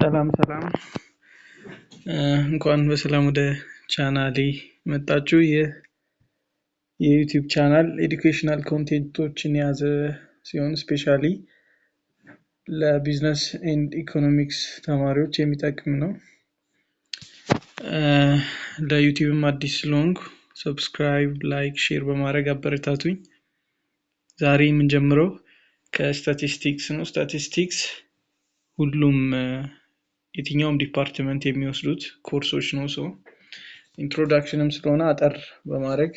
ሰላም እንኳን በሰላም ወደ ቻናሌ መጣችሁ። የዩቲዩብ ቻናል ኤዱኬሽናል ኮንቴንቶችን የያዘ ሲሆን ስፔሻሊ ለቢዝነስ ኤንድ ኢኮኖሚክስ ተማሪዎች የሚጠቅም ነው። ለዩቲዩብም አዲስ ስለሆንኩ ሰብስክራይብ፣ ላይክ፣ ሼር በማድረግ አበረታቱኝ። ዛሬ የምንጀምረው ከስታቲስቲክስ ነው። ስታቲስቲክስ ሁሉም የትኛውም ዲፓርትመንት የሚወስዱት ኮርሶች ነው። ኢንትሮዳክሽንም ስለሆነ አጠር በማድረግ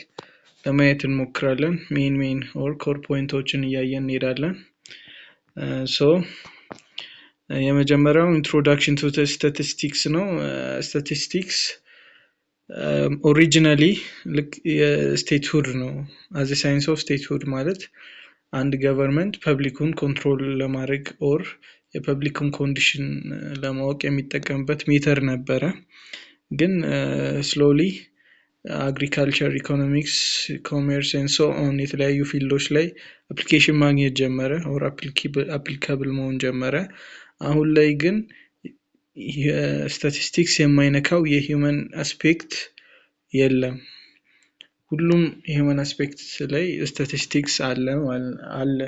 ለማየት እንሞክራለን። ሜን ኦር ኮር ፖይንቶችን እያየን እንሄዳለን። የመጀመሪያው ኢንትሮዳክሽን ቱ ስታቲስቲክስ ነው። ስታቲስቲክስ ኦሪጂናሊ የስቴትሁድ ነው። አዝ ሳይንስ ኦፍ ስቴትሁድ ማለት አንድ ገቨርንመንት ፐብሊኩን ኮንትሮል ለማድረግ ኦር የፐብሊኩን ኮንዲሽን ለማወቅ የሚጠቀምበት ሜተር ነበረ። ግን ስሎሊ አግሪካልቸር፣ ኢኮኖሚክስ፣ ኮሜርስ ኤንድ ሶ ኦን የተለያዩ ፊልዶች ላይ አፕሊኬሽን ማግኘት ጀመረ ኦር አፕሊካብል መሆን ጀመረ። አሁን ላይ ግን የስታቲስቲክስ የማይነካው የሂውመን አስፔክት የለም። ሁሉም የሂውመን አስፔክት ላይ ስታቲስቲክስ አለ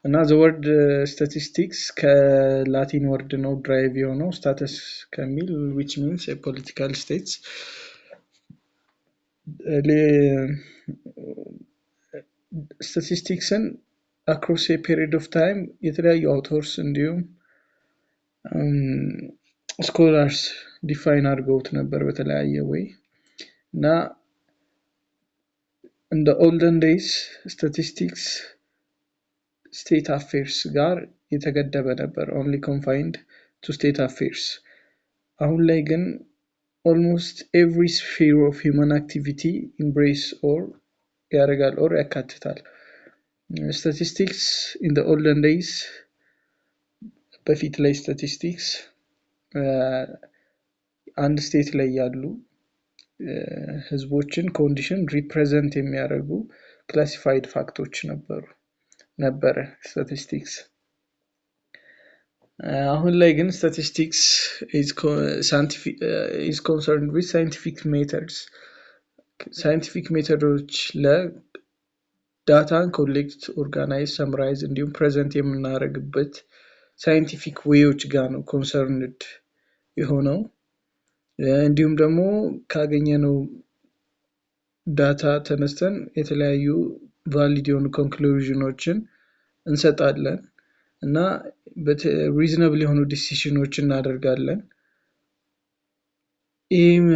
እና the word statistics ከላቲን ወርድ ነው ድራይቭ የሆነው status ከሚል which means a political states statisticsin across a period of time የተለያዩ authors እንዲሁም scholars define አድርገውት ነበር በተለያየ way እና in the olden days statistics state affairs ጋር የተገደበ ነበር only confined to state affairs። አሁን ላይ ግን almost every sphere of human activity embrace or ያደርጋል or ያካትታል። statistics in the olden days በፊት ላይ statistics አንድ ስቴት ላይ ያሉ ህዝቦችን ኮንዲሽን ሪፕሬዘንት የሚያደርጉ ክላሲፋይድ ፋክቶች ነበረ statistics። አሁን ላይ ግን statistics is concerned with scientific methods ለዳታን ኮሌክት፣ ኦርጋናይዝ፣ ሰምራይዝ እንዲሁም ፕሬዘንት የምናደርግበት ሳይንቲፊክ ዌዮች ጋር ነው ኮንሰርንድ የሆነው። እንዲሁም ደግሞ ካገኘነው ዳታ ተነስተን የተለያዩ ቫሊድ የሆኑ ኮንክሉዥኖችን እንሰጣለን እና ሪዝነብል የሆኑ ዲሲሽኖችን እናደርጋለን። ይህም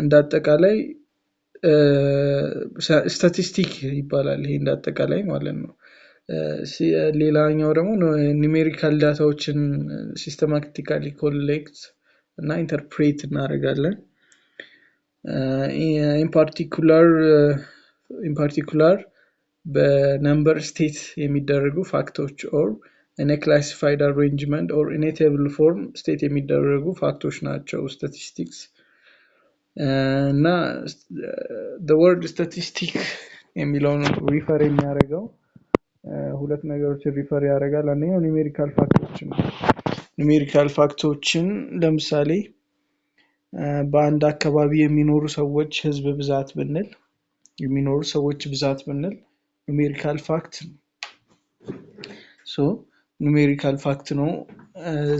እንዳጠቃላይ ስታቲስቲክ ይባላል። ይሄ እንዳጠቃላይ ማለት ነው። ሌላኛው ደግሞ ኒሜሪካል ዳታዎችን ሲስተማቲካሊ ኮሌክት እና ኢንተርፕሬት እናደርጋለን። in particular በነምበር ስቴት የሚደረጉ ፋክቶች or in a classified arrangement or in a table form ስቴት የሚደረጉ ፋክቶች ናቸው statistics። እና the word statistic የሚለውን ሪፈር የሚያደርገው ሁለት ነገሮችን ሪፈር ያደርጋል። አንደኛው ኒሜሪካል ፋክቶችን ነው። ኒሜሪካል ፋክቶችን ለምሳሌ በአንድ አካባቢ የሚኖሩ ሰዎች ህዝብ ብዛት ብንል ኑሜሪካል ፋክት ኑሜሪካል ፋክት ነው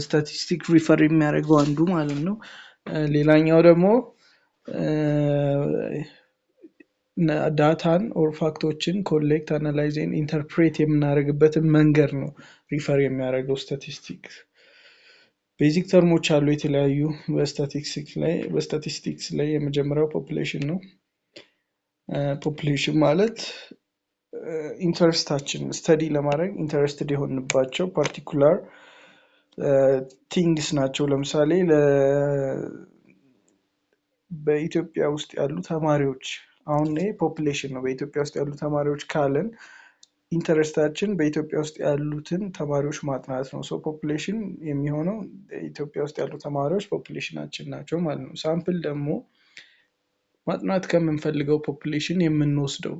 ስታቲስቲክ ሪፈር የሚያደርገው አንዱ ማለት ነው። ሌላኛው ደግሞ ዳታን ኦር ፋክቶችን ኮሌክት፣ አናላይዝ ኤንድ ኢንተርፕሬት የምናደርግበትን መንገድ ነው ሪፈር የሚያደርገው ስታቲስቲክስ። ቤዚክ ተርሞች አሉ የተለያዩ በስታቲስቲክስ ላይ የመጀመሪያው ፖፑሌሽን ነው። ፖፑሌሽን ማለት ኢንተረስታችን ስተዲ ለማድረግ ኢንተረስትድ የሆንባቸው ፓርቲኩላር ቲንግስ ናቸው። ለምሳሌ በኢትዮጵያ ውስጥ ያሉ ተማሪዎች አሁን ላይ ፖፑሌሽን ነው። በኢትዮጵያ ውስጥ ያሉ ተማሪዎች ካለን ኢንተረስታችን በኢትዮጵያ ውስጥ ያሉትን ተማሪዎች ማጥናት ነው። ፖፑሌሽን የሚሆነው ኢትዮጵያ ውስጥ ያሉ ተማሪዎች ፖፑሌሽናችን ናቸው ማለት ነው። ሳምፕል ደግሞ ማጥናት ከምንፈልገው ፖፑሌሽን የምንወስደው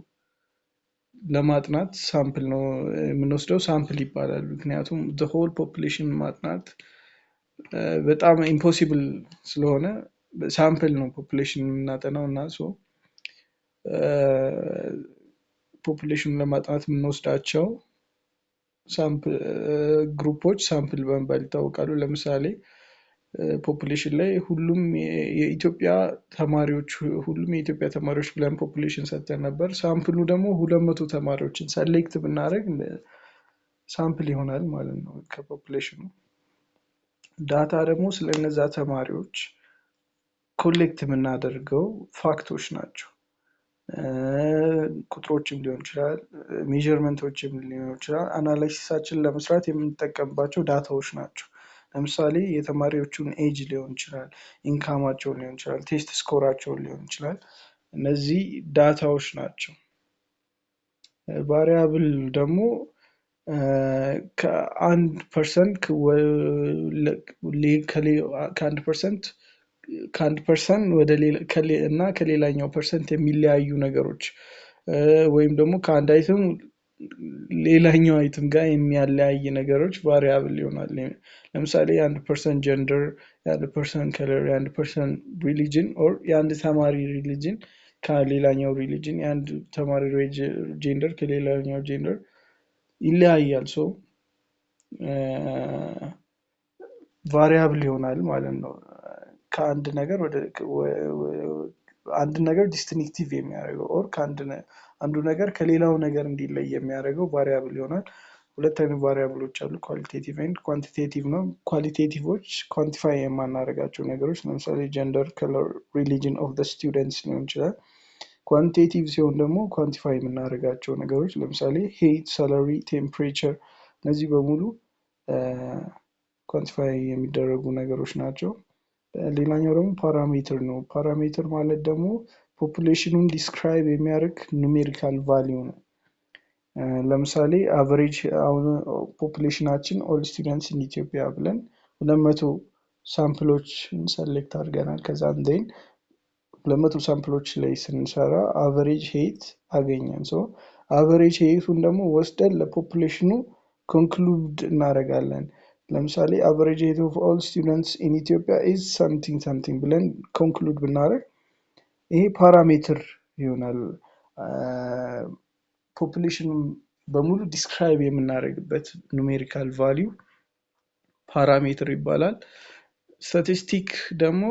ለማጥናት ሳምፕል ነው የምንወስደው ሳምፕል ይባላል። ምክንያቱም the whole population ማጥናት በጣም ኢምፖሲብል ስለሆነ ሳምፕል ነው ፖፑሌሽን የምናጠናው እና ፖፑሌሽኑን ለማጥናት የምንወስዳቸው ግሩፖች ሳምፕል በመባል ይታወቃሉ። ለምሳሌ ፖፑሌሽን ላይ ሁሉም የኢትዮጵያ ተማሪዎች ብለን ፖፑሌሽን ሰጥተን ነበር። ሳምፕሉ ደግሞ 200 ተማሪዎችን ሰሌክት ብናደርግ ሳምፕል ይሆናል ማለት ነው ከፖፑሌሽኑ። ዳታ ደግሞ ስለነዛ ተማሪዎች ኮሌክት የምናደርገው ፋክቶች ናቸው። ቁጥሮችም ሊሆን ይችላል፣ ሜዠርመንቶችም ሊሆን ይችላል። አናላይሲሳችን ለመስራት የምንጠቀምባቸው ዳታዎች ናቸው። ለምሳሌ የተማሪዎቹን ኤጅ ሊሆን ይችላል፣ ኢንካማቸውን ሊሆን ይችላል፣ ቴስት ስኮራቸውን ሊሆን ይችላል። እነዚህ ዳታዎች ናቸው። ቫሪያብል ደግሞ ከአንድ ፐርሰንት እና ከሌላኛው ፐርሰንት የሚለያዩ ነገሮች ወይም ደግሞ ከአንድ አይተም ሌላኛው አይተም ጋር የሚያለያይ ነገሮች ቫሪያብል ይሆናል። ለምሳሌ የ1% ጀንደር፣ የ1% ከለር፣ የ1% ሪሊጅን ኦር የአንድ ተማሪ ሪሊጅን ከሌላኛው ሪሊጅን፣ የአንድ ተማሪ ጀንደር ከሌላኛው ጀንደር ይለያያል። ቫሪያብል ይሆናል ማለት ነው። ከአንድ ነገር አንድ ነገር ዲስቲንክቲቭ የሚያደርገው ኦር አንዱ ነገር ከሌላው ነገር እንዲለይ የሚያደርገው ቫሪያብል ይሆናል። ሁለት አይነት ቫሪያብሎች አሉ፣ ኳሊቴቲቭ ኤንድ ኳንቲቴቲቭ ነው። ኳሊቴቲቮች ኳንቲፋይ የማናደርጋቸው ነገሮች፣ ለምሳሌ ጀንደር፣ ከለር፣ ሪሊጅን ኦፍ ዘ ስቱደንትስ ሊሆን ይችላል። ኳንቲቴቲቭ ሲሆን ደግሞ ኳንቲፋይ የምናደርጋቸው ነገሮች፣ ለምሳሌ ሄት፣ ሳላሪ፣ ቴምፕሬቸር፣ እነዚህ በሙሉ ኳንቲፋይ የሚደረጉ ነገሮች ናቸው። ሌላኛው ደግሞ ፓራሜትር ነው። ፓራሜትር ማለት ደግሞ ፖፑሌሽኑን ዲስክራይብ የሚያደርግ ኑሜሪካል ቫሊዩ ነው። ለምሳሌ አቨሬጅ አሁን ፖፑሌሽናችን ኦል ስቱደንትስ ኢን ኢትዮጵያ ብለን 200 ሳምፕሎችን ሰሌክት አድርገናል። ከዛ እንደን 200 ሳምፕሎች ላይ ስንሰራ አቨሬጅ ሄት አገኘን። አቨሬጅ ሄቱን ደግሞ ወስደን ለፖፑሌሽኑ ኮንክሉድ እናደርጋለን። ለምሳሌ አቨሬጅ ሄት ኦፍ ኦል ስቱደንትስ ኢን ኢትዮጵያ ኢዝ ሰምቲንግ ብለን ኮንክሉድ ብናደርግ ይሄ ፓራሜትር ይሆናል። ፖፑሌሽኑን በሙሉ ዲስክራይብ የምናደርግበት ኑሜሪካል ቫሊዩ ፓራሜትር ይባላል። ስታቲስቲክ ደግሞ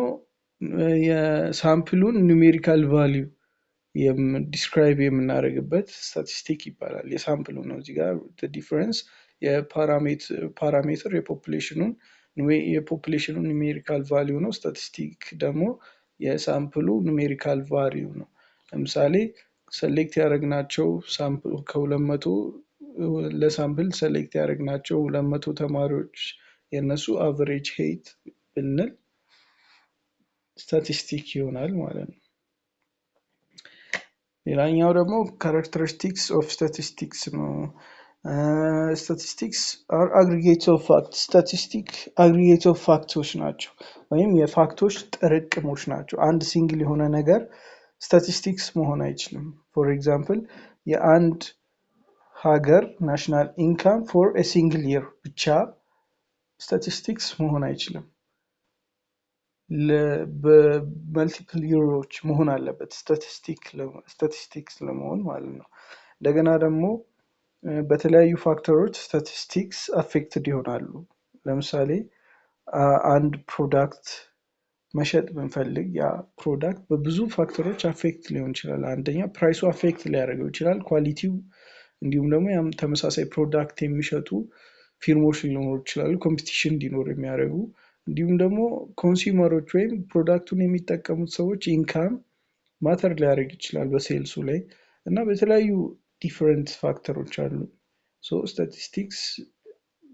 የሳምፕሉን ኑሜሪካል ቫሊዩ ዲስክራይብ የምናደርግበት ስታቲስቲክ ይባላል። የሳምፕሉ ነው እዚህ ጋር ዲፈረንስ። የፓራሜትር የፖፑሌሽኑን ኑሜሪካል ቫሊዩ ነው። ስታቲስቲክ ደግሞ የሳምፕሉ ኑሜሪካል ቫሊዩ ነው። ለምሳሌ ሰሌክት ያደረግናቸው ከ200 ለሳምፕል ሰሌክት ያደረግናቸው 200 ተማሪዎች የነሱ አቨሬጅ ሄት ብንል ስታቲስቲክ ይሆናል ማለት ነው። ሌላኛው ደግሞ ካራክተሪስቲክስ ኦፍ ስታቲስቲክስ ነው። ስታቲስቲክስ አር አግሪጌትስ ኦፍ ፋክትስ። ስታቲስቲክ አግሪጌት ኦፍ ፋክቶች ናቸው ወይም የፋክቶች ጥርቅሞች ናቸው። አንድ ሲንግል የሆነ ነገር ስታቲስቲክስ መሆን አይችልም። ፎር ኤግዛምፕል የአንድ ሀገር ናሽናል ኢንካም ፎር ኤ ሲንግል ይር ብቻ ስታቲስቲክስ መሆን አይችልም። በመልቲፕል ዩሮዎች መሆን አለበት ስታቲስቲክስ ለመሆን ማለት ነው። እንደገና ደግሞ በተለያዩ ፋክተሮች ስታቲስቲክስ አፌክትድ ይሆናሉ። ለምሳሌ አንድ ፕሮዳክት መሸጥ ብንፈልግ ያ ፕሮዳክት በብዙ ፋክተሮች አፌክት ሊሆን ይችላል። አንደኛ ፕራይሱ አፌክት ሊያደርገው ይችላል፣ ኳሊቲው፣ እንዲሁም ደግሞ ያም ተመሳሳይ ፕሮዳክት የሚሸጡ ፊርሞች ሊኖሩ ይችላሉ፣ ኮምፒቲሽን እንዲኖር የሚያደርጉ። እንዲሁም ደግሞ ኮንሱመሮች ወይም ፕሮዳክቱን የሚጠቀሙት ሰዎች ኢንካም ማተር ሊያደርግ ይችላል በሴልሱ ላይ እና በተለያዩ ዲፈረንት ፋክተሮች አሉ። ስታቲስቲክስ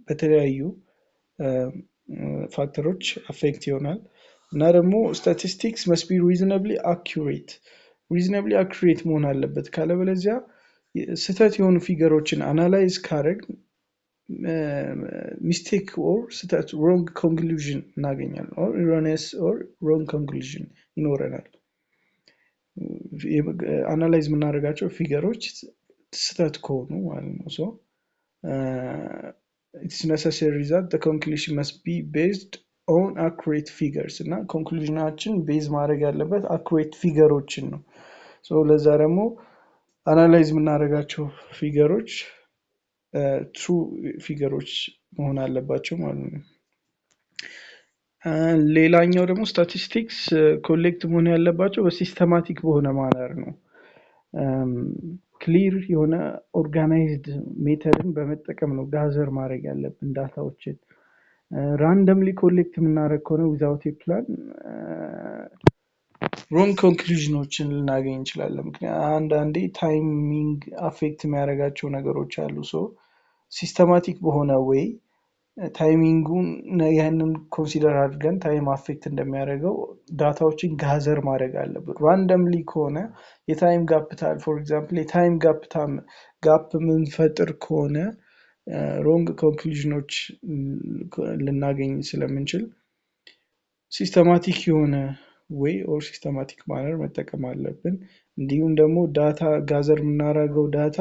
በተለያዩ ፋክተሮች አፌክት ይሆናል እና ደግሞ ስታቲስቲክስ መስት ቢ ሪዝነብሊ አኩሬት መሆን አለበት። ካለበለዚያ ስህተት የሆኑ ፊገሮችን አናላይዝ ካረግ ሚስቴክ ኦር ስህተት ሮንግ ኮንክሉዥን እናገኛለን። ኦር ኢሮኒየስ ኦር ሮንግ ኮንክሉዥን ይኖረናል። አናላይዝ የምናደርጋቸው ፊገሮች ስህተት ከሆኑ ማለት ነው። It's necessary that the conclusion must be based ኦን አኩሬት ፊገርስ እና ኮንክሉዥናችን ቤዝ ማድረግ ያለበት አኩሬት ፊገሮችን ነው። ለዛ ደግሞ አናላይዝ የምናደርጋቸው ፊገሮች ትሩ ፊገሮች መሆን አለባቸው ማለት ነው። ሌላኛው ደግሞ ስታቲስቲክስ ኮሌክት መሆን ያለባቸው በሲስተማቲክ በሆነ ማነር ነው። ክሊር የሆነ ኦርጋናይዝድ ሜተድን በመጠቀም ነው ጋዘር ማድረግ ያለብን ዳታዎችን። ራንደምሊ ኮሌክት የምናደርግ ከሆነ ዊዛውት ፕላን ሮንግ ኮንክሉዥኖችን ልናገኝ እንችላለን። ምክንያቱም አንዳንዴ ታይሚንግ አፌክት የሚያደርጋቸው ነገሮች አሉ። ሲስተማቲክ በሆነ ወይ ታይሚንጉን ያንን ኮንሲደር አድርገን ታይም አፌክት እንደሚያደርገው ዳታዎችን ጋዘር ማድረግ አለብን። ራንደምሊ ከሆነ የታይም ጋፕታል ፎር ኤግዛምፕል የታይም ጋፕ የምንፈጥር ከሆነ ሮንግ ኮንክሉዥኖች ልናገኝ ስለምንችል ሲስተማቲክ የሆነ ወይ ኦር ሲስተማቲክ ማነር መጠቀም አለብን። እንዲሁም ደግሞ ዳታ ጋዘር የምናደርገው ዳታ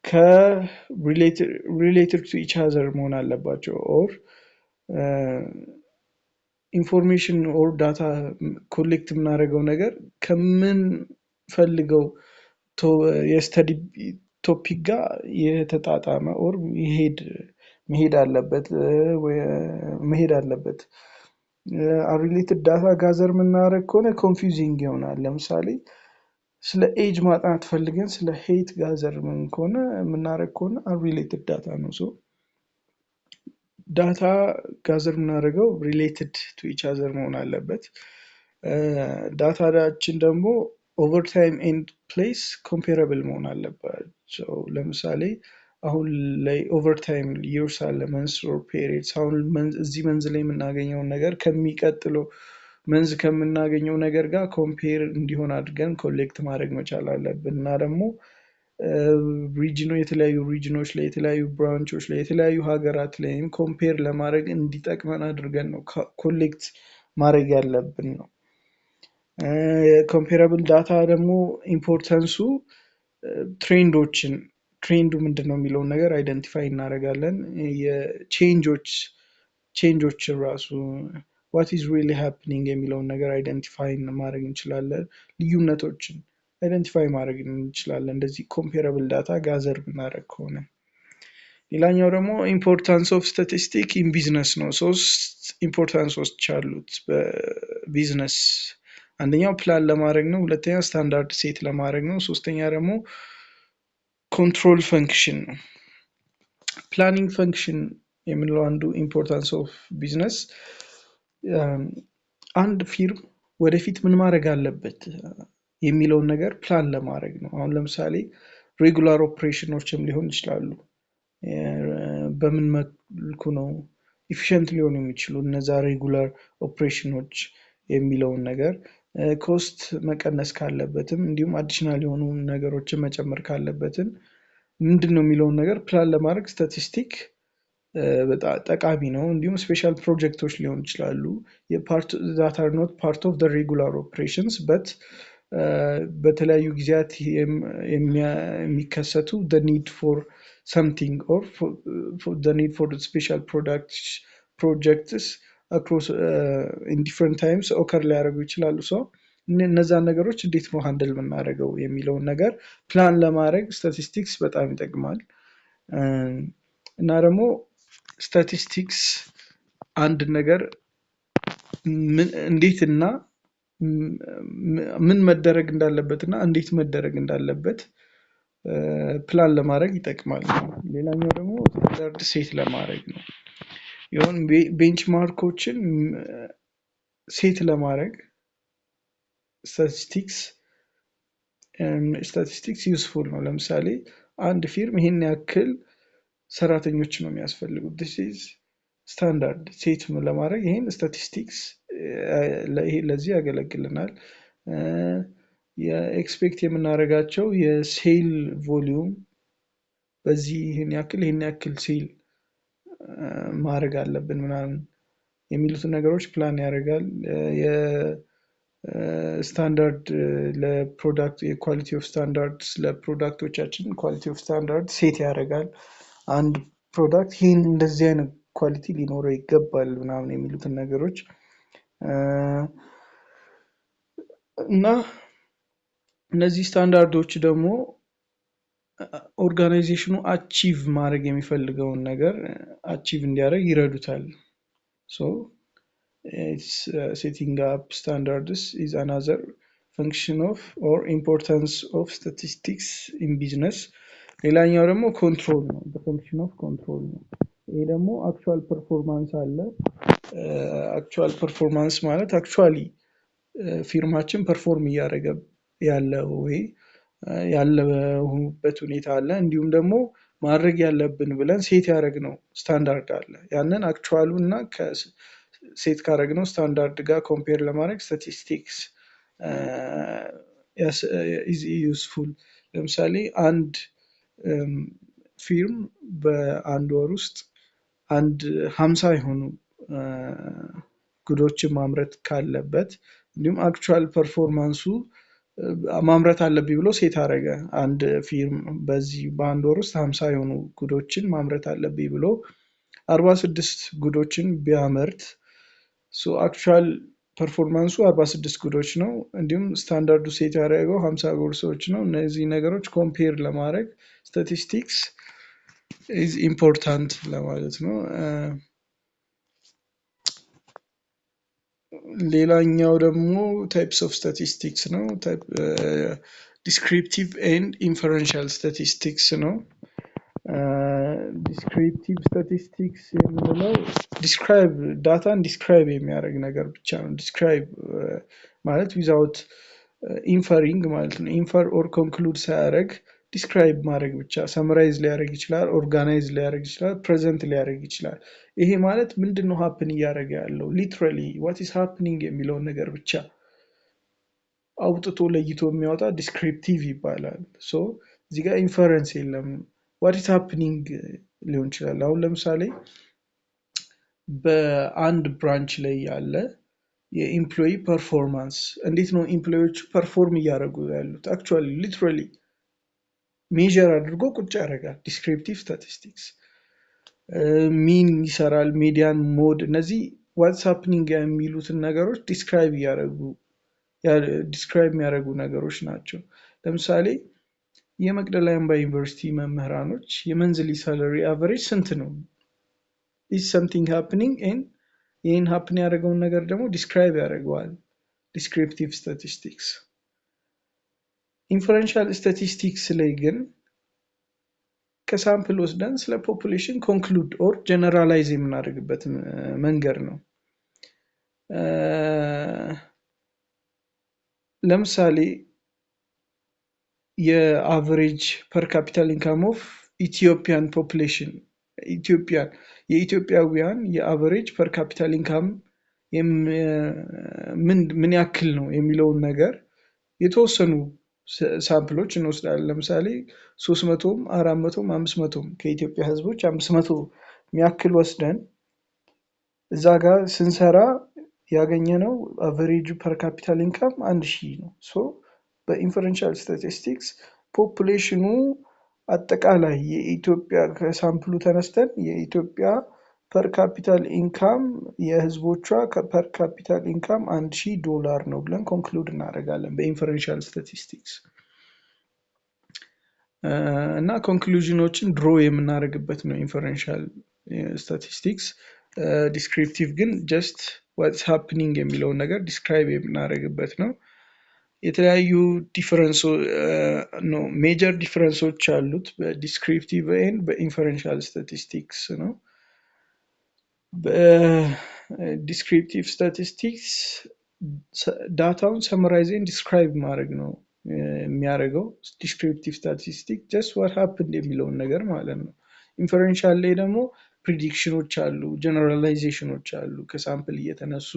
ከሪሌትድ ቱ ኢች አዘር መሆን አለባቸው። ኦር ኢንፎርሜሽን ኦር ዳታ ኮሌክት የምናደርገው ነገር ከምን ፈልገው የስተዲ ቶፒክ ጋር የተጣጣመ ኦር መሄድ አለበት። ሪሌትድ ዳታ ጋዘር የምናደርግ ከሆነ ኮንፊውዚንግ ይሆናል። ለምሳሌ ስለ ኤጅ ማጥናት ፈልገን ስለ ሄት ጋዘር ከሆነ የምናደርግ ከሆነ አንሪሌትድ ዳታ ነው። ዳታ ጋዘር የምናደርገው ሪሌትድ ቱ ኢች አዘር መሆን አለበት። ዳታችን ደግሞ ኦቨር ታይም ኤንድ ፕሌስ ኮምፔራብል መሆን አለባቸው። ለምሳሌ አሁን ላይ ኦቨር ታይም ይርስ አለ፣ መንስ ኦር ፔሪድስ። አሁን እዚህ መንዝ ላይ የምናገኘውን ነገር ከሚቀጥለው መንዝ ከምናገኘው ነገር ጋር ኮምፔር እንዲሆን አድርገን ኮሌክት ማድረግ መቻል አለብን። እና ደግሞ የተለያዩ ሪጅኖች ላይ የተለያዩ ብራንቾች ላይ የተለያዩ ሀገራት ላይም ኮምፔር ለማድረግ እንዲጠቅመን አድርገን ነው ኮሌክት ማድረግ ያለብን ነው። ኮምፔራብል ዳታ ደግሞ ኢምፖርታንሱ ትሬንዱ ምንድን ነው የሚለውን ነገር አይደንቲፋይ እናደርጋለን። ቼንጆችን ራሱ ዋት ኢዝ ሪሊ ሃፕኒንግ የሚለውን ነገር አይደንቲፋይ ማድረግ እንችላለን። ልዩነቶችን አይደንቲፋይ ማድረግ እንችላለን እንደዚህ ኮምፔራብል ዳታ ጋዘር ብናደርግ ከሆነ። ሌላኛው ደግሞ ኢምፖርታንስ ኦፍ ስታቲስቲክ ኢን ቢዝነስ ነው። 3 ኢምፖርታንሶች አሉት በቢዝነስ። አንደኛው ፕላን ለማድረግ ነው፣ ሁለተኛ ስታንዳርድ ሴት ለማድረግ ነው፣ ሶስተኛ ደግሞ ኮንትሮል ፈንክሽን ነው። ፕላኒንግ ፈንክሽን የምንለው አንዱ ኢምፖርታንስ ኦፍ ቢዝነስ አንድ ፊርም ወደፊት ምን ማድረግ አለበት የሚለውን ነገር ፕላን ለማድረግ ነው። አሁን ለምሳሌ ሬጉላር ኦፕሬሽኖችም ሊሆን ይችላሉ። በምን መልኩ ነው ኢፊሽንት ሊሆኑ የሚችሉ እነዛ ሬጉላር ኦፕሬሽኖች የሚለውን ነገር፣ ኮስት መቀነስ ካለበትም እንዲሁም አዲሽናል የሆኑ ነገሮችን መጨመር ካለበትም ምንድን ነው የሚለውን ነገር ፕላን ለማድረግ ስታቲስቲክ በጣም ጠቃሚ ነው። እንዲሁም ስፔሻል ፕሮጀክቶች ሊሆን ይችላሉ that are not part of the regular operations but በተለያዩ ጊዜያት የሚከሰቱ the need for something or the need for special projects across in different times occur ሊያደርጉ ይችላሉ። እነዛን ነገሮች እንዴት ነው ሃንድል የምናደርገው የሚለውን ነገር ፕላን ለማድረግ ስታቲስቲክስ በጣም ይጠቅማል። እና ደግሞ ስታቲስቲክስ አንድ ነገር እንዴትና ምን መደረግ እንዳለበትና እንዴት መደረግ እንዳለበት ፕላን ለማድረግ ይጠቅማል። ሌላኛው ደግሞ ስታንዳርድ ሴት ለማድረግ ነው። የሆነ ቤንችማርኮችን ሴት ለማድረግ ስታቲስቲክስ ዩስፉል ነው። ለምሳሌ አንድ ፊርም ይሄን ያክል ሰራተኞች ነው የሚያስፈልጉት ስታንዳርድ ሴት ለማድረግ ይሄን ስታቲስቲክስ ለዚህ ያገለግልናል። የኤክስፔክት የምናደርጋቸው የሴል ቮሊዩም በዚህ ይሄን ያክል ሴል ማድረግ አለብን ምናምን የሚሉትን ነገሮች ፕላን ያደርጋል። የስታንዳርድ ለፕሮዳክት የኳሊቲ ኦፍ ስታንዳርድ ለፕሮዳክቶቻችን ኳሊቲ ኦፍ ስታንዳርድ ሴት ያደርጋል። አንድ ፕሮዳክት ይሄን እንደዚህ አይነት ኳሊቲ ሊኖረው ይገባል ምናምን የሚሉትን ነገሮች እና እነዚህ ስታንዳርዶች ደግሞ ኦርጋናይዜሽኑ አቺቭ ማድረግ የሚፈልገውን ነገር አቺቭ እንዲያደርግ ይረዱታል። so it's setting up standards is another function of or importance of statistics in business ሌላኛው ደግሞ ኮንትሮል ነው function of control ነው ይሄ ደግሞ actual performance አለ actual performance ማለት actually ፊርማችን ፐርፎርም እያደረገ ያለው ወይ ያለበት ሁኔታ አለ እንዲሁም ደግሞ ማድረግ ያለብን ብለን ሴት ያደረግነው ስታንዳርድ አለ ያንን አክቹዋሉ እና ሴት ካደረግነው ስታንዳርድ ጋር ኮምፔር ለማድረግ ስታቲስቲክስ is useful ለምሳሌ አንድ ፊርም በአንድ ወር ውስጥ አንድ 50 የሆኑ ጉዶችን ማምረት ካለበት እንዲሁም አክቹዋል ፐርፎርማንሱ ማምረት አለብኝ ብሎ ሴት አደረገ አንድ ፊርም በዚህ በአንድ ወር ውስጥ 50 የሆኑ ጉዶችን ማምረት አለብኝ ብሎ 46 ጉዶችን ቢያመርት ሶ አክቹዋል ፐርፎርማንሱ 46 ጉዶች ነው እንዲሁም ስታንዳርዱ ሴት ያደረገው 50 ጉዶች ነው እነዚህ ነገሮች ኮምፔር ለማድረግ ስታቲስቲክስ is important ለማለት ነው ሌላኛው ደግሞ types of statistics ነው descriptive and inferential statistics ነው descriptive statistics የምንለው describe ዳታን describe የሚያደርግ ነገር ብቻ ነው describe ማለት without inferring ማለት ነው infer or conclude ሳያደርግ describe ማድረግ ብቻ summarize ሊያደርግ ይችላል organize ሊያደርግ ይችላል present ሊያደርግ ይችላል ይሄ ማለት ምንድነው happen እያደረገ ያለው literally what is happening የሚለውን ነገር ብቻ አውጥቶ ለይቶ የሚያወጣ descriptive ይባላል so እዚህ ጋር inference የለም what is happening ሊሆን ይችላል አሁን ለምሳሌ በአንድ ብራንች ላይ ያለ የኤምፕሎይ ፐርፎርማንስ እንዴት ነው ኤምፕሎዮቹ ፐርፎርም እያደረጉ ያሉት actually literally ሜጀር አድርጎ ቁጭ ያደርጋል descriptive statistics ሚን ይሰራል ሜዲያን ሞድ እነዚህ what's happening የሚሉትን ነገሮች ዲስክራይብ የሚያደርጉ ነገሮች ናቸው ለምሳሌ የመቅደላ አምባ ዩኒቨርሲቲ መምህራኖች የመንዝሊ ሳላሪ አቨሬጅ ስንት ነው is something happening and ይህን happen ያደረገውን ነገር ደግሞ ዲስክራይብ ያደርገዋል descriptive statistics inferential statistics ላይ ግን ከሳምፕል ወስደን ስለ ፖፑሌሽን ኮንክሉድ ኦር ጀነራላይዝ የምናደርግበት መንገድ ነው ለምሳሌ የአቨሬጅ ፐር ካፒታል ኢንካም ኦፍ ኢትዮጵያን ፖፑሌሽን የኢትዮጵያውያን የአቨሬጅ ፐር ካፒታል ኢንካም ምን ያክል ነው የሚለውን ነገር የተወሰኑ ሳምፕሎች እንወስዳለን ለምሳሌ 300 400 500 ከኢትዮጵያ ህዝቦች 500 የሚያክል ወስደን እዛ ጋር ስንሰራ ያገኘነው አቨሬጅ ፐር ካፒታል ኢንካም 1000 ነው ሶ በኢንፈረንሻል ስታቲስቲክስ ፖፑሌሽኑ አጠቃላይ የኢትዮጵያ ከሳምፕሉ ተነስተን የኢትዮጵያ ፐር ካፒታል ኢንካም የህዝቦቿ ፐር ካፒታል ኢንካም $1000 ነው ብለን ኮንክሉድ እናደርጋለን በኢንፈረንሻል ስታቲስቲክስ እና ኮንክሉዥኖችን ድሮ የምናደርግበት ነው ኢንፈረንሻል ስታቲስቲክስ ዲስክሪፕቲቭ ግን just what's happening የሚለውን ነገር ዲስክራይብ የምናደርግበት ነው የተለያዩ ዲፈረንስ ነው ሜጀር ዲፈረንሶች አሉት በዲስክሪፕቲቭ ኤንድ በኢንፈረንሻል ስታቲስቲክስ ነው በዲስክሪፕቲቭ ስታቲስቲክስ ዳታውን ሰመራይዝ ኤንድ ዲስክራይብ ማድረግ ነው የሚያደርገው ዲስክሪፕቲቭ ስታቲስቲክ just what happened የሚለውን ነገር ማለት ነው ኢንፈረንሻል ላይ ደግሞ ፕሪዲክሽኖች አሉ ጀነራላይዜሽኖች አሉ ከሳምፕል እየተነሱ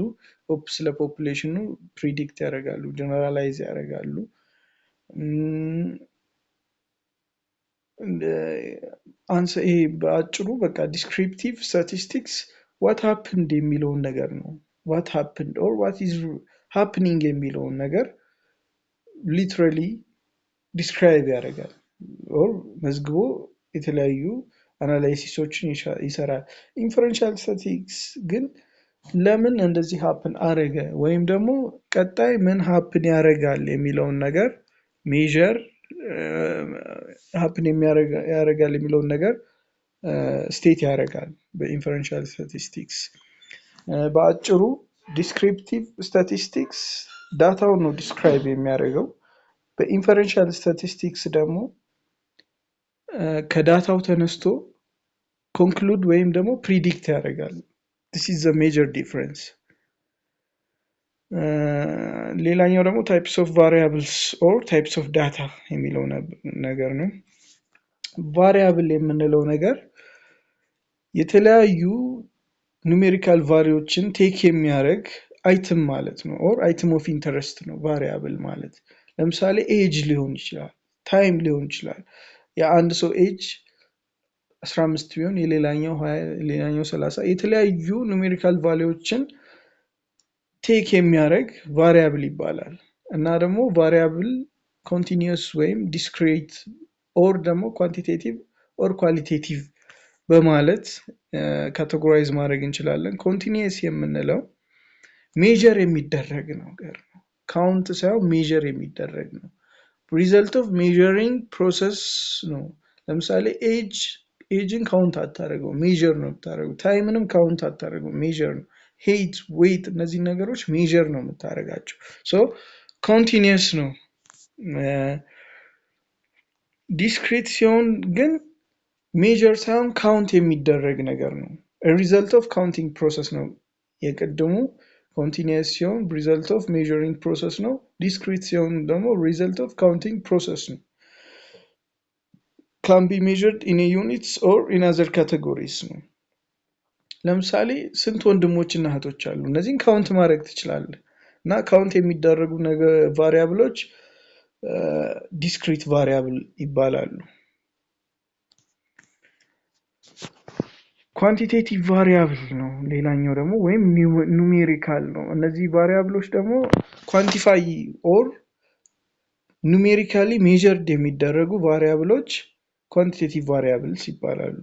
ስለ ፖፑሌሽኑ ፕሪዲክት ያደርጋሉ ጀነራላይዝ ያደርጋሉ ይሄ በአጭሩ በቃ ዲስክሪፕቲቭ ስታቲስቲክስ what happened የሚለውን ነገር ነው what happened or what is happening የሚለውን ነገር literally describe ያደርጋል or መዝግቦ የተለያዩ አናላይሲሶችን ይሰራል። ኢንፈረንሻል ስታቲስቲክስ ግን ለምን እንደዚህ ሃፕን አረገ ወይም ደግሞ ቀጣይ ምን ሃፕን ያረጋል የሚለውን ነገር ሜዠር ሃፕን ያረጋል የሚለውን ነገር ስቴት ያደርጋል በኢንፈረንሻል ስታቲስቲክስ። በአጭሩ ዲስክሪፕቲቭ ስታቲስቲክስ ዳታውን ነው ዲስክራይብ የሚያደርገው። በኢንፈረንሻል ስታቲስቲክስ ደግሞ ከዳታው ተነስቶ ኮንክሉድ ወይም ደግሞ ፕሪዲክት ያደርጋል። this is the major difference። ሌላኛው ደግሞ types of variables or types of data የሚለው ነገር ነው። ቫሪያብል የምንለው ነገር የተለያዩ ኑሜሪካል ቫልዩዎችን ቴክ የሚያደርግ አይተም ማለት ነው or item of interest ነው ቫሪያብል ማለት። ለምሳሌ ኤጅ ሊሆን ይችላል፣ ታይም ሊሆን ይችላል። የአንድ ሰው ኤጅ 15 ቢሆን የሌላኛው 20 የሌላኛው 30 የተለያዩ ኑሜሪካል ቫልዩዎችን ቴክ የሚያደርግ ቫሪያብል ይባላል። እና ደግሞ ቫሪያብል ኮንቲኒዩስ ወይም ዲስክሪት ኦር ደግሞ ኳንቲቴቲቭ ኦር ኳሊቴቲቭ በማለት ካቴጎራይዝ ማድረግ እንችላለን። ኮንቲኒዩስ የምንለው ሜዠር የሚደረግ ነገር ነው። ካውንት ሳይሆን ሜዠር የሚደረግ ነው። ሪዘልት ኦፍ ሜዠሪንግ ፕሮሰስ ነው። ለምሳሌ ኤጅን ካውንት አታደርገው፣ ሜዠር ነው የምታደርገው። ታይምንም ካውንት አታደርገው፣ ሜዠር ነው። ሄይት፣ ዌይት እነዚህ ነገሮች ሜዠር ነው የምታደርጋቸው። ሶ ኮንቲኒዩስ ነው። ዲስክሪት ሲሆን ግን ሜዠር ሳይሆን ካውንት የሚደረግ ነገር ነው። ሪዘልት ኦፍ ካውንቲንግ ፕሮሰስ ነው። የቀድሙ ኮንቲኒዩስ ሲሆን ሪዘልት ኦፍ ሜዠሪንግ ፕሮሰስ ነው። ዲስክሪት ሲሆን ደግሞ ሪዘልት ኦፍ ካውንቲንግ ፕሮሰስ ነው። can be measured in a units or in other categories ነው። ለምሳሌ ስንት ወንድሞችና እህቶች አሉ? እነዚህን ካውንት ማድረግ ትችላለህ። እና ካውንት የሚደረጉ ቫሪያብሎች ዲስክሪት ቫሪያብል ይባላሉ። ኳንቲቴቲቭ ቫሪያብል ነው ሌላኛው ደግሞ ወይም ኑሜሪካል ነው። እነዚህ ቫሪያብሎች ደግሞ ኳንቲፋይ ኦር ኑሜሪካሊ ሜዠርድ የሚደረጉ ቫሪያብሎች ኳንቲቴቲቭ ቫሪያብልስ ይባላሉ።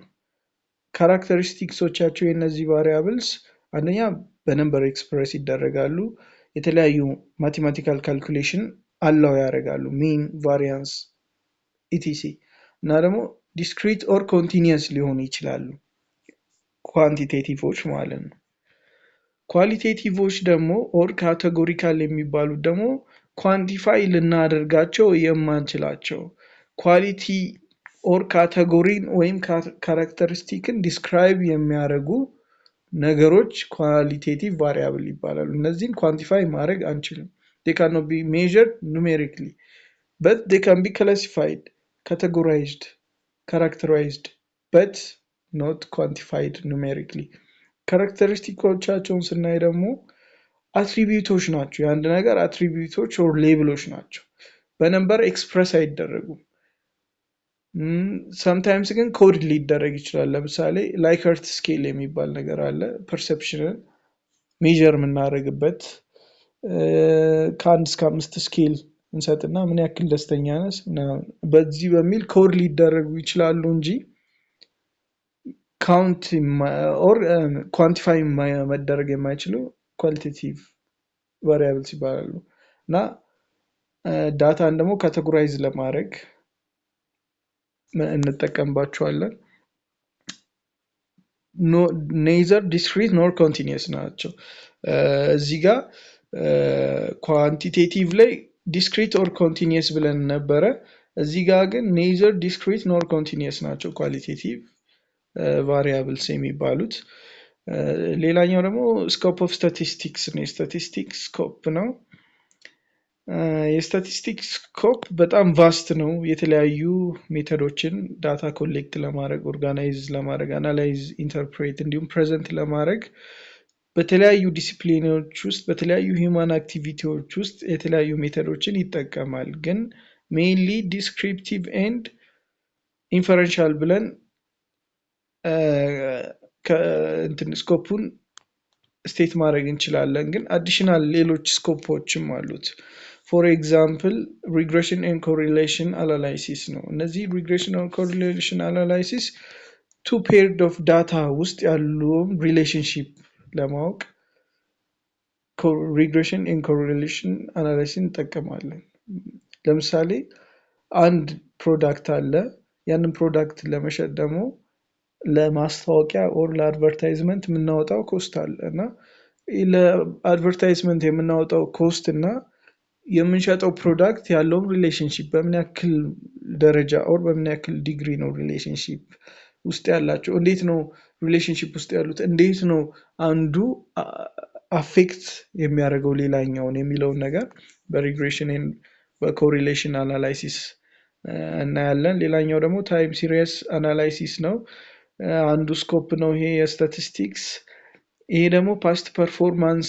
ካራክተሪስቲክሶቻቸው የነዚህ ቫሪያብልስ አንደኛ በነምበር ኤክስፕረስ ይደረጋሉ። የተለያዩ ማቴማቲካል ካልኩሌሽን አላው ያደርጋሉ፣ ሚን፣ ቫሪያንስ ኢቲሲ። እና ደግሞ ዲስክሪት ኦር ኮንቲኒዩስ ሊሆኑ ይችላሉ ኳንቲቴቲቮች ማለት ነው። ኳሊቴቲቮች ደግሞ ኦር ካቴጎሪካል የሚባሉት ደግሞ ኳንቲፋይ ልናደርጋቸው የማንችላቸው ኳሊቲ ኦር ካቴጎሪን ወይም ካራክተሪስቲክን ዲስክራይብ የሚያደርጉ ነገሮች ኳሊቴቲቭ ቫሪያብል ይባላሉ። እነዚህን ኳንቲፋይ ማድረግ አንችልም። they cannot be measured numerically but they can be classified, categorized, characterized but not quantified numerically። ካራክተሪስቲኮቻቸውን ስናይ ደግሞ አትሪቢዩቶች ናቸው። የአንድ ነገር አትሪቢዩቶች ኦር ሌብሎች ናቸው። በነምበር ኤክስፕረስ አይደረጉም። sometimes ግን ኮድ ሊደረግ ይችላል። ለምሳሌ ላይከርት ስኬል የሚባል ነገር አለ። ፐርሰፕሽንን ሜዠር የምናደርግበት ከ1 እስከ 5 ስኬል እንሰጥና ምን ያክል ደስተኛ ነህ በዚህ በሚል ኮድ ሊደረጉ ይችላሉ እንጂ ካውንት ኦር ኳንቲፋይ መደረግ የማይችሉ ኳሊቴቲቭ ቫሪያብልስ ይባላሉ። እና ዳታን ደግሞ ካቴጎራይዝ ለማድረግ እንጠቀምባቸዋለን። ኔዘር ዲስክሪት ኖር ኮንቲኒዩስ ናቸው። እዚህ ጋር ኳንቲቴቲቭ ላይ ዲስክሪት ኦር ኮንቲኒዩስ ብለን ነበረ። እዚህ ጋር ግን ኔዘር ዲስክሪት ኖር ኮንቲኒዩስ ናቸው ኳሊቴቲቭ ቫሪያብልስ የሚባሉት። ሌላኛው ደግሞ ስኮፕ ኦፍ ስታቲስቲክስ ነው። የስታቲስቲክስ ስኮፕ ነው። የስታቲስቲክስ ስኮፕ በጣም ቫስት ነው። የተለያዩ ሜተዶችን ዳታ ኮሌክት ለማድረግ፣ ኦርጋናይዝ ለማድረግ፣ አናላይዝ፣ ኢንተርፕሬት እንዲሁም ፕሬዘንት ለማድረግ በተለያዩ ዲሲፕሊኖች ውስጥ በተለያዩ ሂውማን አክቲቪቲዎች ውስጥ የተለያዩ ሜተዶችን ይጠቀማል። ግን ሜይንሊ ዲስክሪፕቲቭ ኤንድ ኢንፈረንሻል ብለን ስኮፑን ስቴት ማድረግ እንችላለን። ግን አዲሽናል ሌሎች ስኮፖችም አሉት። ፎር ኤግዛምፕል ሪግሬሽን ኤንድ ኮሪሌሽን አናላይሲስ ነው። እነዚህ ሪግሬሽን ኤንድ ኮሪሌሽን አናላይሲስ ቱ ፔርድ ኦፍ ዳታ ውስጥ ያሉ ሪሌሽንሺፕ ለማወቅ ሪግሬሽን ኤንድ ኮሪሌሽን አናላይሲስ እንጠቀማለን። ለምሳሌ አንድ ፕሮዳክት አለ። ያንን ፕሮዳክት ለመሸጥ ደግሞ ለማስታወቂያ ኦር ለአድቨርታይዝመንት የምናወጣው ኮስት አለ እና ለአድቨርታይዝመንት የምናወጣው ኮስት እና የምንሸጠው ፕሮዳክት ያለውን ሪሌሽንሺፕ በምን ያክል ደረጃ ኦር በምን ያክል ዲግሪ ነው ሪሌሽንሺፕ ውስጥ ያላቸው፣ እንዴት ነው ሪሌሽንሺፕ ውስጥ ያሉት፣ እንዴት ነው አንዱ አፌክት የሚያደርገው ሌላኛውን የሚለውን ነገር በሪግሬሽን በኮሪሌሽን አናላይሲስ እናያለን። ሌላኛው ደግሞ ታይም ሲሪየስ አናላይሲስ ነው። አንዱ ስኮፕ ነው ይሄ የስታቲስቲክስ። ይሄ ደግሞ ፓስት ፐርፎርማንስ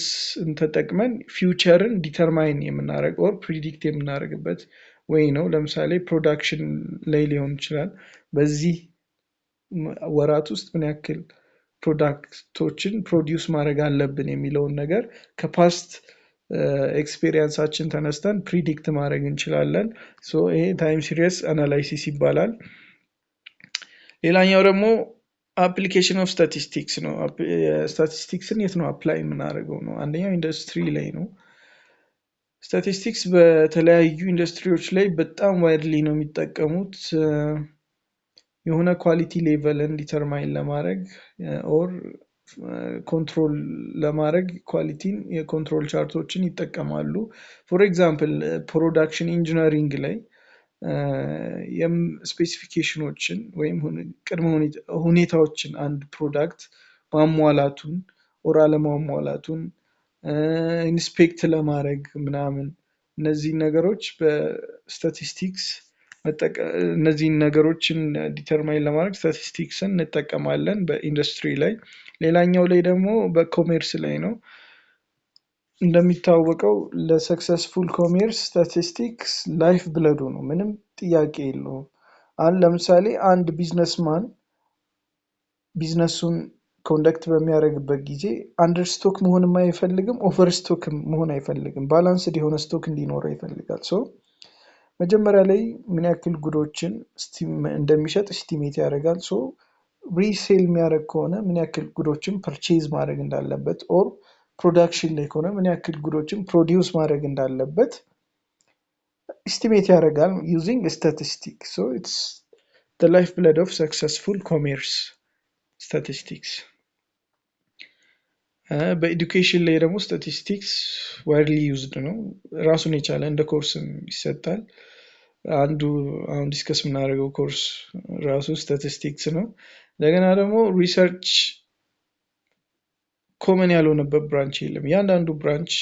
ተጠቅመን ፊውቸርን ዲተርማይን የምናደርግ ኦር ፕሪዲክት የምናደርግበት ወይ ነው። ለምሳሌ ፕሮዳክሽን ላይ ሊሆን ይችላል። በዚህ ወራት ውስጥ ምን ያክል ፕሮዳክቶችን ፕሮዲውስ ማድረግ አለብን የሚለውን ነገር ከፓስት ኤክስፔሪየንሳችን ተነስተን ፕሪዲክት ማድረግ እንችላለን። ይሄ ታይም ሲሪየስ አናላይሲስ ይባላል። ሌላኛው ደግሞ አፕሊኬሽን ኦፍ ስታቲስቲክስ ነው። ስታቲስቲክስን የት ነው አፕላይ የምናደርገው ነው? አንደኛው ኢንዱስትሪ ላይ ነው። ስታቲስቲክስ በተለያዩ ኢንዱስትሪዎች ላይ በጣም ዋይድሊ ነው የሚጠቀሙት። የሆነ ኳሊቲ ሌቨልን ዲተርማይን ለማድረግ ኦር ኮንትሮል ለማድረግ ኳሊቲን የኮንትሮል ቻርቶችን ይጠቀማሉ። ፎር ኤግዛምፕል ፕሮዳክሽን ኢንጂነሪንግ ላይ ስፔሲፊኬሽኖችን ወይም ቅድመ ሁኔታዎችን አንድ ፕሮዳክት ማሟላቱን ኦር አለማሟላቱን ኢንስፔክት ለማድረግ ምናምን እነዚህን ነገሮች በስታቲስቲክስ እነዚህን ነገሮችን ዲተርማይን ለማድረግ ስታቲስቲክስን እንጠቀማለን በኢንዱስትሪ ላይ። ሌላኛው ላይ ደግሞ በኮሜርስ ላይ ነው። እንደሚታወቀው ለሰክሰስፉል ኮሜርስ ስታቲስቲክስ ላይፍ ብለዱ ነው፣ ምንም ጥያቄ የለውም። ለምሳሌ አንድ ቢዝነስማን ቢዝነሱን ኮንዳክት በሚያደርግበት ጊዜ አንደር ስቶክ መሆንም አይፈልግም፣ ኦቨር ስቶክ መሆን አይፈልግም። ባላንስድ የሆነ ስቶክ እንዲኖረው ይፈልጋል። መጀመሪያ ላይ ምን ያክል ጉዶችን እንደሚሸጥ ስቲሜት ያደርጋል። ሪሴል የሚያደርግ ከሆነ ምን ያክል ጉዶችን ፐርቼዝ ማድረግ እንዳለበት ኦር ፕሮዳክሽን ላይ ከሆነ ምን ያክል ጉዶችን ፕሮዲውስ ማድረግ እንዳለበት ኢስቲሜት ያደርጋል ዩዚንግ ስታቲስቲክስ። ኢትስ the lifeblood of successful commerce statistics። በኤዱኬሽን ላይ ደግሞ ስታቲስቲክስ ዋይድሊ ዩዝድ ነው። ራሱን የቻለ እንደ ኮርስም ይሰጣል። አንዱ አሁን ዲስከስ የምናደርገው ኮርስ ራሱ ስታቲስቲክስ ነው። እንደገና ደግሞ ሪሰርች ኮመን ያልሆነበት ብራንች የለም። እያንዳንዱ ብራንች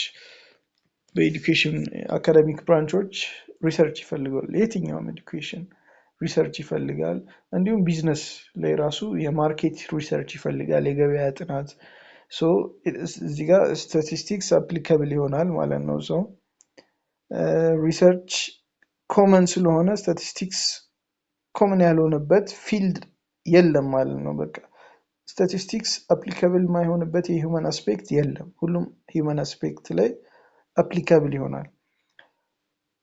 በኤዱኬሽን አካዳሚክ ብራንቾች ሪሰርች ይፈልጋል። የትኛውም ኤዱኬሽን ሪሰርች ይፈልጋል። እንዲሁም ቢዝነስ ላይ ራሱ የማርኬት ሪሰርች ይፈልጋል፣ የገበያ ጥናት። እዚህ ጋር ስታቲስቲክስ አፕሊካብል ይሆናል ማለት ነው። ሪሰርች ኮመን ስለሆነ ስታቲስቲክስ ኮመን ያልሆነበት ፊልድ የለም ማለት ነው። በቃ ስታቲስቲክስ አፕሊካብል የማይሆንበት የሂውመን አስፔክት የለም። ሁሉም ሂውመን አስፔክት ላይ አፕሊካብል ይሆናል።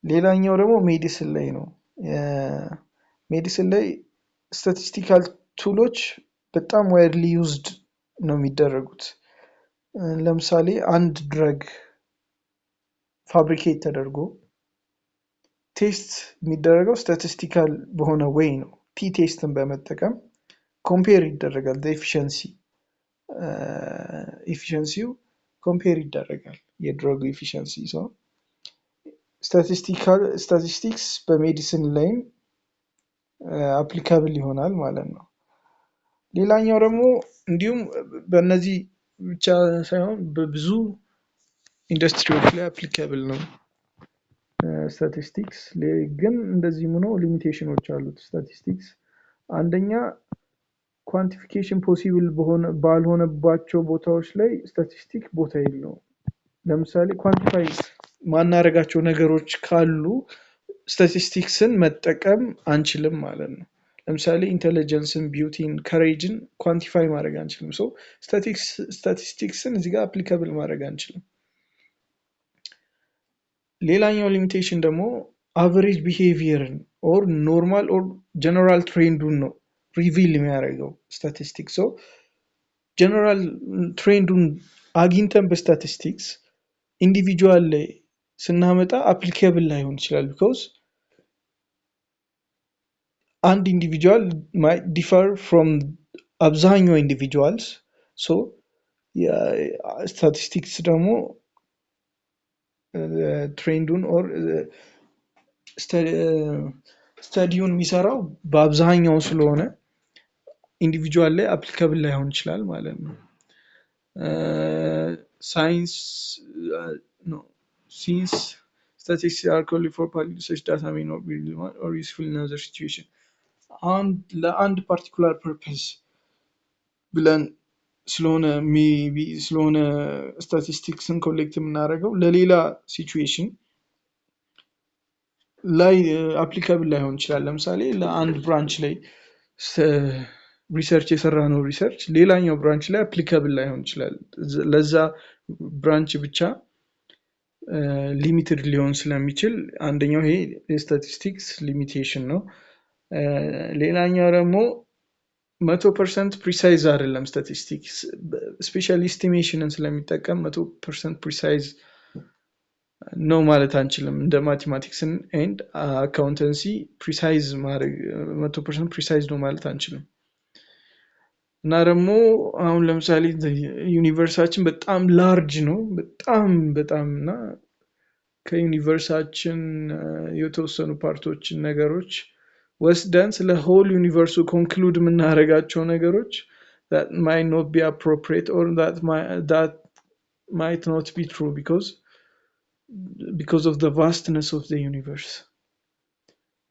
ሌላኛው ደግሞ ሜዲሲን ላይ ነው። ሜዲሲን ላይ ስታቲስቲካል ቱሎች በጣም ዋይድሊ ዩዝድ ነው የሚደረጉት። ለምሳሌ አንድ ድረግ ፋብሪኬት ተደርጎ ቴስት የሚደረገው ስታቲስቲካል በሆነ ዌይ ነው። ቲ ቴስትን በመጠቀም ኮምፔር ይደረጋል። ኤፊሽንሲው ኮምፔር ይደረጋል፣ የድረጉ ኤፊሽንሲ። ስታቲስቲክስ በሜዲሲን ላይም አፕሊካብል ይሆናል ማለት ነው። ሌላኛው ደግሞ እንዲሁም በእነዚህ ብቻ ሳይሆን በብዙ ኢንዱስትሪዎች ላይ አፕሊካብል ነው ስታቲስቲክስ። ግን እንደዚህም ሆኖ ሊሚቴሽኖች አሉት ስታቲስቲክስ። አንደኛ ኳንቲፊኬሽን ፖሲብል ባልሆነባቸው ቦታዎች ላይ ስታቲስቲክ ቦታ የለውም። ለምሳሌ ኳንቲፋይ ማናረጋቸው ነገሮች ካሉ ስታቲስቲክስን መጠቀም አንችልም ማለት ነው። ለምሳሌ ኢንተለጀንስን፣ ቢዩቲን፣ ከሬጅን ኳንቲፋይ ማድረግ አንችልም። ስታቲስቲክስን እዚህ ጋር አፕሊካብል ማድረግ አንችልም። ሌላኛው ሊሚቴሽን ደግሞ አቨሬጅ ቢሄቪየርን ኦር ኖርማል ኦር ጀነራል ትሬንዱን ነው ሪቪል የሚያደርገው ስታቲስቲክስ። ሶ ጀነራል ትሬንዱን አግኝተን በስታቲስቲክስ ኢንዲቪጁዋል ላይ ስናመጣ አፕሊኬብል ላይሆን ይችላል። ቢኮዝ አንድ ኢንዲቪጁዋል ማይት ዲፈር ፍሮም አብዛኛው ኢንዲቪጁዋልስ። ሶ ስታቲስቲክስ ደግሞ ትሬንዱን ኦር ስተዲውን የሚሰራው በአብዛኛው ስለሆነ ኢንዲቪጁዋል ላይ አፕሊካብል ላይሆን ይችላል ማለት ነው። ሳይንስ ነው ሲንስ statistics are called for public such data may not be relevant or useful in other situation ለአንድ ፓርቲኩላር ፐርፐስ ብለን ስለሆነ ስታቲስቲክስን ኮሌክት የምናደርገው ለሌላ ሲቹዌሽን ላይ አፕሊካብል ላይሆን ይችላል። ለምሳሌ ለአንድ ብራንች ላይ ሪሰርች የሰራነው ሪሰርች ሌላኛው ብራንች ላይ አፕሊካብል ላይሆን ይችላል። ለዛ ብራንች ብቻ ሊሚትድ ሊሆን ስለሚችል አንደኛው ይሄ የስታቲስቲክስ ሊሚቴሽን ነው። ሌላኛው ደግሞ 100% ፕሪሳይዝ አይደለም ስታቲስቲክስ። ስፔሻሊ ኤስቲሜሽንን ስለሚጠቀም 100% ፕሪሳይዝ ነው ማለት አንችልም። እንደ ማቴማቲክስን ኤንድ አካውንተንሲ ፕሪሳይዝ ማድረግ 100% ፕሪሳይዝ ነው ማለት አንችልም። እና ደግሞ አሁን ለምሳሌ ዩኒቨርሳችን በጣም ላርጅ ነው በጣም እና ከዩኒቨርሳችን የተወሰኑ ፓርቶችን ነገሮች ወስደን ስለ ሆል ዩኒቨርሱ ኮንክሉድ የምናደርጋቸው ነገሮች that might not be appropriate or that might not be true because of the vastness of the universe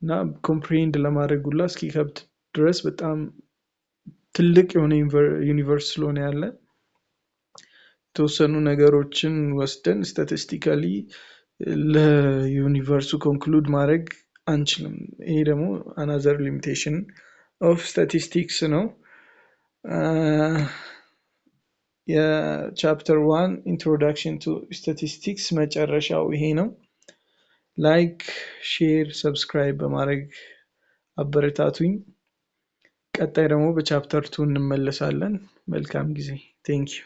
እና ኮምፕሪሄንድ ለማድረግ ሁላ እስኪከብድ ድረስ በጣም ትልቅ የሆነ ዩኒቨርስ ስለሆነ ያለ የተወሰኑ ነገሮችን ወስደን ስታቲስቲካሊ ለዩኒቨርሱ ኮንክሉድ ማድረግ አንችልም። ይሄ ደግሞ another limitation of statistics ነው። የቻፕተር 1 introduction to statistics መጨረሻው ይሄ ነው። ላይክ ሼር ሰብስክራይብ በማድረግ አበረታቱኝ። ቀጣይ ደግሞ በቻፕተር 2 እንመለሳለን። መልካም ጊዜ። ቴንክ ዩ